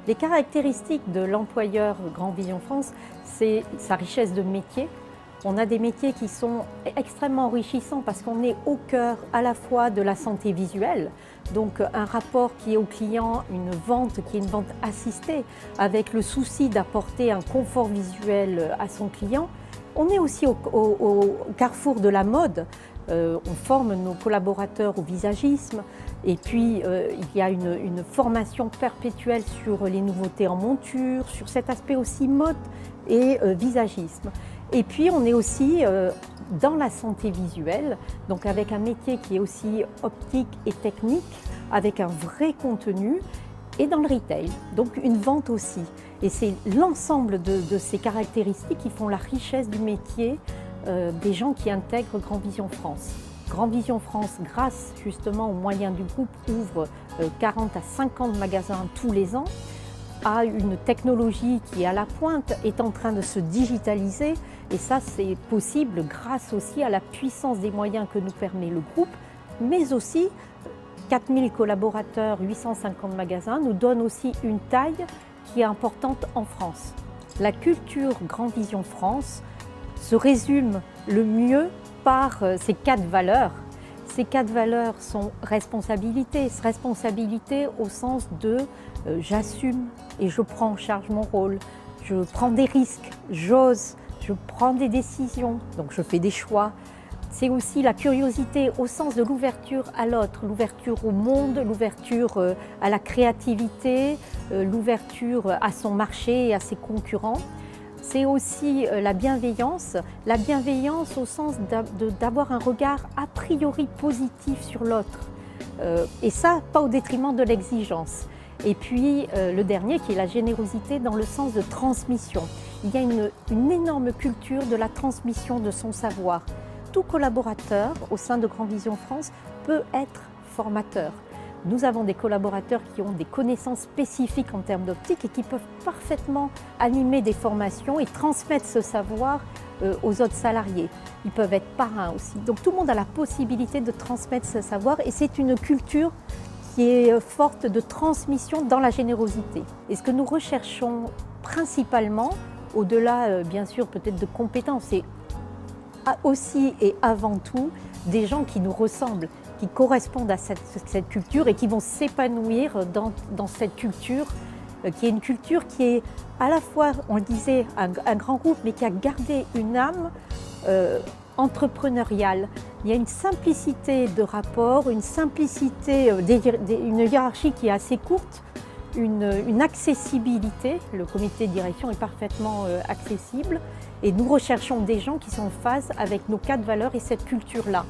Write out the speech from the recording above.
Les caractéristiques de l'employeur Grand Vision France, c'est sa richesse de métiers. On a des métiers qui sont extrêmement enrichissants parce qu'on est au cœur à la fois de la santé visuelle, donc un rapport qui est au client, une vente qui est une vente assistée, avec le souci d'apporter un confort visuel à son client. On est aussi au carrefour de la mode. On forme nos collaborateurs au visagisme et puis il y a une formation perpétuelle sur les nouveautés en monture, sur cet aspect aussi mode et visagisme. Et puis on est aussi dans la santé visuelle, donc avec un métier qui est aussi optique et technique, avec un vrai contenu, et dans le retail, donc une vente aussi. Et c'est l'ensemble de ces caractéristiques qui font la richesse du métier des gens qui intègrent Grand Vision France. Grand Vision France, grâce justement aux moyens du groupe, ouvre 40 à 50 magasins tous les ans, a une technologie qui est à la pointe, est en train de se digitaliser, et ça c'est possible grâce aussi à la puissance des moyens que nous permet le groupe, mais aussi 4000 collaborateurs, 850 magasins nous donnent aussi une taille qui est importante en France. La culture Grand Vision France se résume le mieux par ces 4 valeurs. Ces 4 valeurs sont responsabilité au sens de j'assume et je prends en charge mon rôle, je prends des risques, j'ose, je prends des décisions, donc je fais des choix. C'est aussi la curiosité au sens de l'ouverture à l'autre, l'ouverture au monde, l'ouverture à la créativité, l'ouverture à son marché et à ses concurrents. C'est aussi la bienveillance au sens d'avoir un regard a priori positif sur l'autre. Et ça, pas au détriment de l'exigence. Et puis le dernier qui est la générosité dans le sens de transmission. Il y a une énorme culture de la transmission de son savoir. Tout collaborateur au sein de Grand Vision France peut être formateur. Nous avons des collaborateurs qui ont des connaissances spécifiques en termes d'optique et qui peuvent parfaitement animer des formations et transmettre ce savoir aux autres salariés. Ils peuvent être parrains aussi. Donc tout le monde a la possibilité de transmettre ce savoir et c'est une culture qui est forte de transmission dans la générosité. Et ce que nous recherchons principalement, au-delà bien sûr peut-être de compétences, c'est aussi et avant tout des gens qui nous ressemblent, qui correspondent à cette culture et qui vont s'épanouir dans cette culture, qui est une culture qui est à la fois, on le disait, un grand groupe, mais qui a gardé une âme entrepreneuriale. Il y a une simplicité de rapport, une simplicité, une hiérarchie qui est assez courte, une accessibilité. Le comité de direction est parfaitement accessible et nous recherchons des gens qui sont en phase avec nos 4 valeurs et cette culture-là.